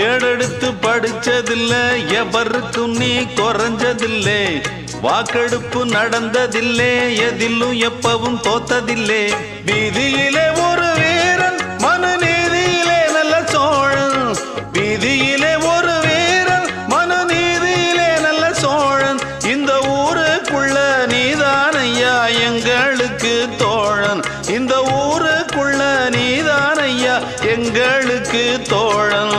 ஏடெடுத்து படிச்சதில்லை எவருக்கும் நீ குறைஞ்சதில்லை வாக்கெடுப்பு நடந்ததில்லை எதிலும் எப்பவும் தோத்ததில்லை வீதியிலே ஒரு வீரன் மனுநீதியிலே நல்ல சோழன் வீதியிலே ஒரு வீரன் மனுநீதியிலே நல்ல சோழன் இந்த ஊருக்குள்ள நீதான் ஐயா எங்களுக்கு தோழன் இந்த ஊருக்குள்ள நீதான் ஐயா எங்களுக்கு தோழன்